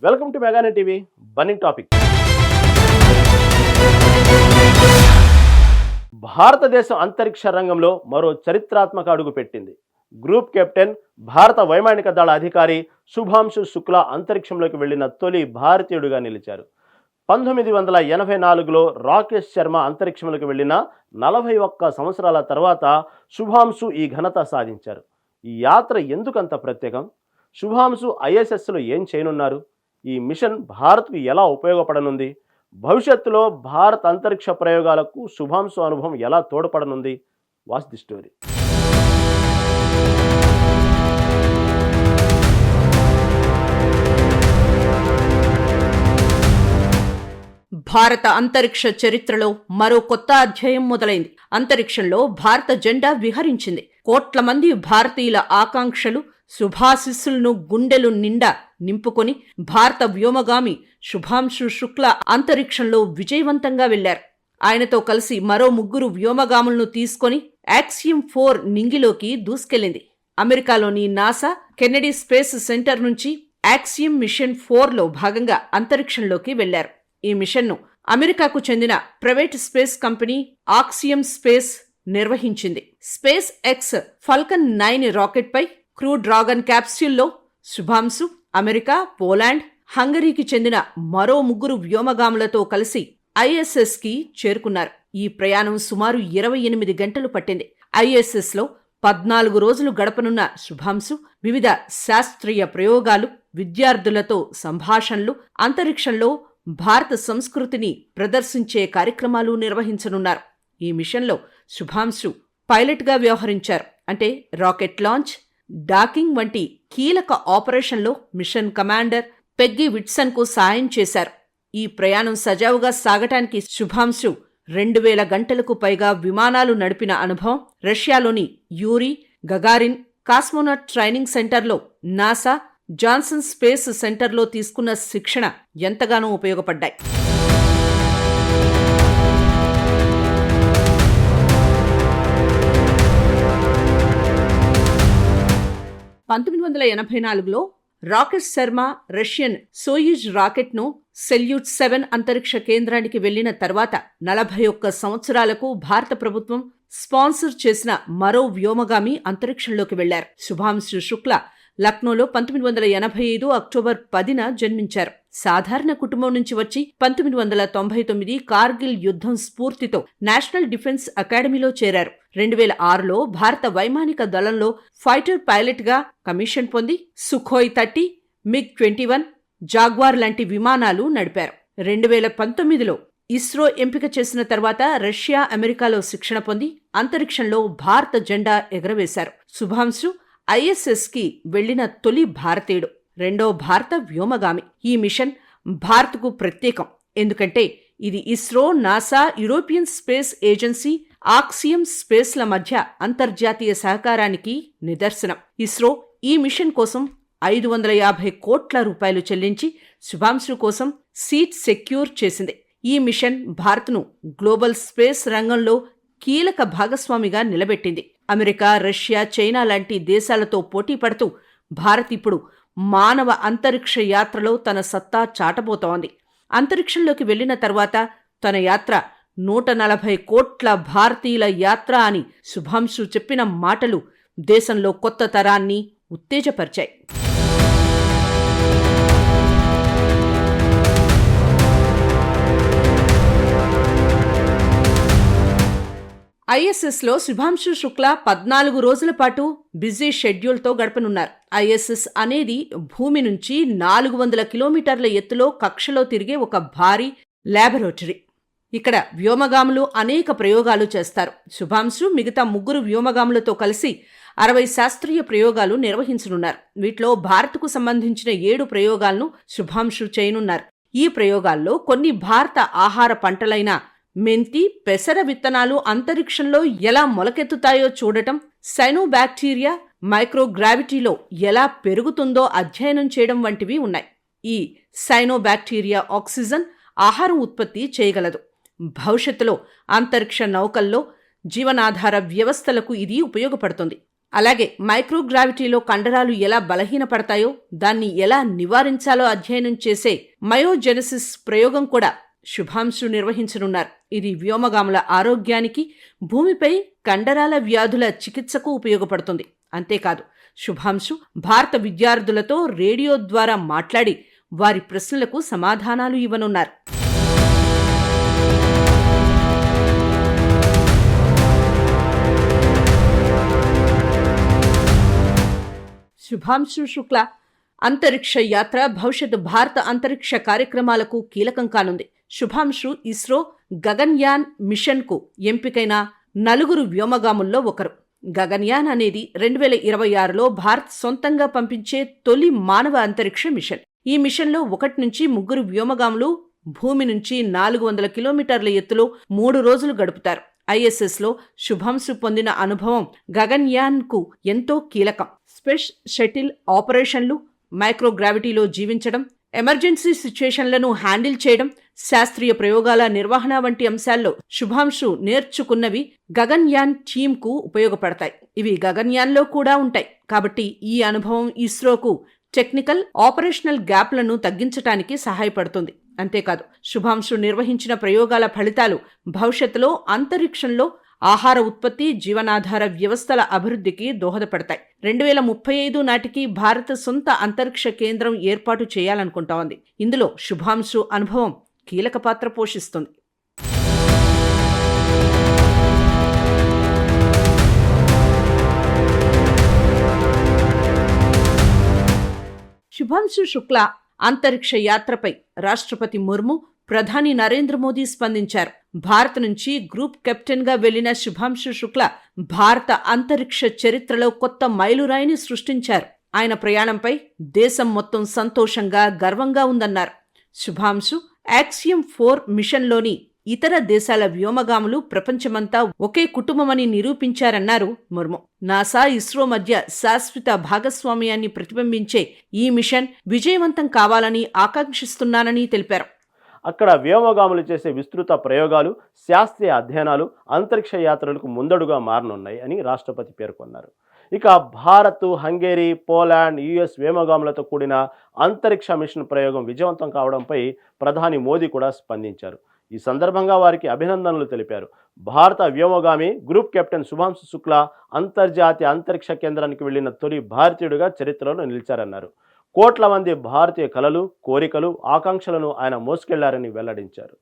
Welcome to మెగానే TV burning topic. భారతదేశం అంతరిక్ష రంగంలో మరో చరిత్రాత్మక అడుగు పెట్టింది. గ్రూప్ కెప్టెన్, భారత వైమానిక దళ అధికారి శుభాంశు శుక్లా అంతరిక్షంలోకి వెళ్లిన తొలి భారతీయుడిగా నిలిచారు. 1984లో రాకేష్ శర్మ అంతరిక్షంలోకి వెళ్లిన 41 సంవత్సరాల తర్వాత శుభాంశు ఈ ఘనత సాధించారు. ఈ యాత్ర ఎందుకంత ప్రత్యేకం? శుభాంశు ఐఎస్ఎస్లో ఏం చేయనున్నారు? ఈ మిషన్ భారత్కు ఎలా ఉపయోగపడనుంది? భవిష్యత్తులో భారత్ అంతరిక్ష ప్రయోగాలకు శుభాంశు అనుభవం ఎలా తోడ్పడనుంది? Watch the story. భారత అంతరిక్ష చరిత్రలో మరో కొత్త అధ్యాయం మొదలైంది. అంతరిక్షంలో భారత జెండా విహరించింది. కోట్ల మంది భారతీయుల ఆకాంక్షలు, శుభాశిస్సులను గుండెలు నిండా నింపుకొని భారత వ్యోమగామి శుభాంశు శుక్లా అంతరిక్షంలో విజయవంతంగా వెళ్లారు. ఆయనతో కలిసి మరో 3 వ్యోమగాములను తీసుకొని యాక్సియం 4 నింగిలోకి దూసుకెళ్లింది. అమెరికాలోని నాసా కెన్నెడీ స్పేస్ సెంటర్ నుంచి యాక్సియం మిషన్ 4లో భాగంగా అంతరిక్షంలోకి వెళ్లారు. ఈ మిషన్ను అమెరికాకు చెందిన private space company Axiom space నిర్వహించింది. స్పేస్ ఎక్స్ ఫాల్కన్ 9 రాకెట్పై క్రూ డ్రాగన్ క్యాప్స్యూల్లో శుభాంశు అమెరికా, పోలాండ్, హంగరీకి చెందిన మరో 3 వ్యోమగాములతో కలిసి ఐఎస్ఎస్కి చేరుకున్నారు. ఈ ప్రయాణం సుమారు 28 గంటలు పట్టింది. ఐఎస్ఎస్లో 14 రోజులు గడపనున్న శుభాంశు వివిధ శాస్త్రీయ ప్రయోగాలు, విద్యార్థులతో సంభాషణలు, అంతరిక్షంలో భారత సంస్కృతిని ప్రదర్శించే కార్యక్రమాలు నిర్వహించనున్నారు. ఈ మిషన్లో శుభాంశు పైలట్గా వ్యవహరించారు. అంటే రాకెట్ లాంచ్, డాకింగ్ వంటి కీలక ఆపరేషన్లో మిషన్ కమాండర్ పెగ్గీ విట్సన్కు సాయం చేశారు. ఈ ప్రయాణం సజావుగా సాగటానికి శుభాంశు 2000 గంటలకు పైగా విమానాలు నడిపిన అనుభవం, రష్యాలోని యూరీ గగారిన్ కాస్మోనాట్ ట్రైనింగ్ సెంటర్లో, నాసా జాన్సన్ స్పేస్ సెంటర్లో తీసుకున్న శిక్షణ ఎంతగానో ఉపయోగపడ్డాయి. 1984లో రాకేష్ శర్మ రష్యన్ సోయుజ్ రాకెట్ను సెల్యూట్ 7 అంతరిక్ష కేంద్రానికి వెళ్లిన తర్వాత 41 సంవత్సరాలకు భారత ప్రభుత్వం స్పాన్సర్ చేసిన మరో వ్యోమగామి అంతరిక్షంలోకి వెళ్లారు. శుభాంశు శుక్లా లక్నోలో 1985 అక్టోబర్ 10న జన్మించారు. సాధారణ కుటుంబం నుంచి వచ్చి 1999 కార్గిల్ యుద్ధం స్ఫూర్తితో నేషనల్ డిఫెన్స్ అకాడమీలో చేరారు. 2006లో భారత వైమానిక దళంలో ఫైటర్ పైలట్గా కమిషన్ పొంది సుఖోయ్ 30, MiG-21, జాగ్వార్ లాంటి విమానాలు నడిపారు. 2019లో ఇస్రో ఎంపిక చేసిన తర్వాత రష్యా, అమెరికాలో శిక్షణ పొంది అంతరిక్షంలో భారత జెండా ఎగరవేశారు. శుభాంశు ఐఎస్ఎస్కి వెళ్లిన తొలి భారతీయుడు, రెండో భారత వ్యోమగామి. ఈ మిషన్ భారత్కు ప్రత్యేకం. ఎందుకంటే ఇది ISRO, NASA, European Space Agency, Axiom స్పేస్ల మధ్య అంతర్జాతీయ సహకారానికి నిదర్శనం. ఇస్రో ఈ మిషన్ కోసం 550 కోట్ల రూపాయలు చెల్లించి శుభాంశు కోసం సీట్ సెక్యూర్ చేసింది. ఈ మిషన్ భారత్ను గ్లోబల్ స్పేస్ రంగంలో కీలక భాగస్వామిగా నిలబెట్టింది. అమెరికా, రష్యా, చైనా లాంటి దేశాలతో పోటీ పడుతూ భారత్ ఇప్పుడు మానవ అంతరిక్ష యాత్రలో తన సత్తా చాటబోతోంది. అంతరిక్షంలోకి వెళ్లిన తర్వాత తన యాత్ర 140 కోట్ల భారతీయుల యాత్ర అని శుభాంశు చెప్పిన మాటలు దేశంలో కొత్త తరాన్ని ఉత్తేజపరిచాయి. ఐఎస్ఎస్లో శుభాంశు శుక్లా 14 రోజుల పాటు బిజీ షెడ్యూల్తో గడపనున్నారు. ఐఎస్ఎస్ అనేది భూమి నుంచి 400 కిలోమీటర్ల ఎత్తులో కక్షలో తిరిగే ఒక భారీ ల్యాబొరేటరీ. ఇక్కడ వ్యోమగాములు అనేక ప్రయోగాలు చేస్తారు. శుభాంశు మిగతా 3 వ్యోమగాములతో కలిసి 60 శాస్త్రీయ ప్రయోగాలు నిర్వహించనున్నారు. వీటిలో భారత్కు సంబంధించిన 7 ప్రయోగాలను శుభాంశు చేయనున్నారు. ఈ ప్రయోగాల్లో కొన్ని భారత ఆహార పంటలైన మెంతి, పెసర విత్తనాలు అంతరిక్షంలో ఎలా మొలకెత్తుతాయో చూడటం, సైనోబాక్టీరియా మైక్రోగ్రావిటీలో ఎలా పెరుగుతుందో అధ్యయనం చేయడం వంటివి ఉన్నాయి. ఈ సైనోబాక్టీరియా ఆక్సిజన్ ఆహారం ఉత్పత్తి చేయగలదు. భవిష్యత్తులో అంతరిక్ష నౌకల్లో జీవనాధార వ్యవస్థలకు ఇది ఉపయోగపడుతుంది. అలాగే మైక్రోగ్రావిటీలో కండరాలు ఎలా బలహీనపడతాయో దాన్ని ఎలా నివారించాలో అధ్యయనం చేసే మయోజెనసిస్ ప్రయోగం కూడా శుభాంశు నిర్వహించనున్నారు. ఇది వ్యోమగాముల ఆరోగ్యానికి, భూమిపై కండరాల వ్యాధుల చికిత్సకు ఉపయోగపడుతుంది. అంతేకాదు, శుభాంశు భారత విద్యార్థులతో రేడియో ద్వారా మాట్లాడి వారి ప్రశ్నలకు సమాధానాలు ఇవ్వనున్నారు. శుభాంశు శుక్లా అంతరిక్ష యాత్ర భవిష్యత్ భారత అంతరిక్ష కార్యక్రమాలకు కీలకం కానుంది. శుభాంశు ఇస్రో గగన్యాన్ మిషన్కు ఎంపికైన 4 వ్యోమగాముల్లో ఒకరు. గగన్యాన్ అనేది 2026లో భారత్ సొంతంగా పంపించే తొలి మానవ అంతరిక్ష మిషన్. ఈ మిషన్లో 1 నుంచి 3 వ్యోమగాములు భూమి నుంచి 400 కిలోమీటర్ల ఎత్తులో 3 రోజులు గడుపుతారు. ఐఎస్ఎస్లో శుభాంశు పొందిన అనుభవం గగన్యాన్కు ఎంతో కీలకం. స్పేస్ షటిల్ ఆపరేషన్లు, మైక్రోగ్రావిటీలో జీవించడం, ఎమర్జెన్సీ సిచ్యుయేషన్లను హ్యాండిల్ చేయడం, శాస్త్రీయ ప్రయోగాల నిర్వహణ వంటి అంశాల్లో శుభాంశు నేర్చుకున్నవి గగన్యాన్ టీంకు ఉపయోగపడతాయి. ఇవి గగన్యాన్లో కూడా ఉంటాయి. కాబట్టి ఈ అనుభవం ఇస్రోకు టెక్నికల్, ఆపరేషనల్ గ్యాప్లను తగ్గించడానికి సహాయపడుతుంది. అంతేకాదు, శుభాంశు నిర్వహించిన ప్రయోగాల ఫలితాలు భవిష్యత్తులో అంతరిక్షంలో ఆహార ఉత్పత్తి, జీవనాధార వ్యవస్థల అభివృద్ధికి దోహదపడతాయి. 2035 నాటికి భారత సొంత అంతరిక్ష కేంద్రం ఏర్పాటు చేయాలనుకుంటోంది. ఇందులో శుభాంశు అనుభవం కీలక పాత్ర పోషిస్తుంది. శుభాంశు శుక్లా అంతరిక్ష యాత్రపై రాష్ట్రపతి ముర్ము, ప్రధాని నరేంద్ర మోదీ స్పందించారు. భారత్ నుంచి గ్రూప్ కెప్టెన్గా వెళ్లిన శుభాంశు శుక్లా భారత అంతరిక్ష చరిత్రలో కొత్త మైలురాయిని సృష్టించారు. ఆయన ప్రయాణంపై దేశం మొత్తం సంతోషంగా, గర్వంగా ఉందన్నారు. శుభాంశు యాక్సియం 4 మిషన్లోని ఇతర దేశాల వ్యోమగాములు ప్రపంచమంతా ఒకే కుటుంబమని నిరూపించారన్నారు ముర్ము. నాసా, ఇస్రో మధ్య శాశ్వత భాగస్వామ్యాన్ని ప్రతిబింబించే ఈ మిషన్ విజయవంతం కావాలని ఆకాంక్షిస్తున్నానని తెలిపారు. అక్కడ వ్యోమగాములు చేసే విస్తృత ప్రయోగాలు, శాస్త్రీయ అధ్యయనాలు అంతరిక్ష యాత్రలకు ముందడుగా మారనున్నాయి అని రాష్ట్రపతి పేర్కొన్నారు. ఇక భారత్, హంగేరీ, పోలాండ్, యుఎస్ వ్యోమగాములతో కూడిన అంతరిక్ష మిషన్ ప్రయోగం విజయవంతం కావడంపై ప్రధాని మోదీ కూడా స్పందించారు. ఈ సందర్భంగా వారికి అభినందనలు తెలిపారు. భారత వ్యోమగామి గ్రూప్ కెప్టెన్ శుభాంశు శుక్లా అంతర్జాతీయ అంతరిక్ష కేంద్రానికి వెళ్లిన తొలి భారతీయుడిగా చరిత్రలో నిలిచారన్నారు. కోట్ల మంది భారతీయ కలలు, కోరికలు, ఆకాంక్షలను ఆయన మోసుకెళ్లారని వెల్లడించారు.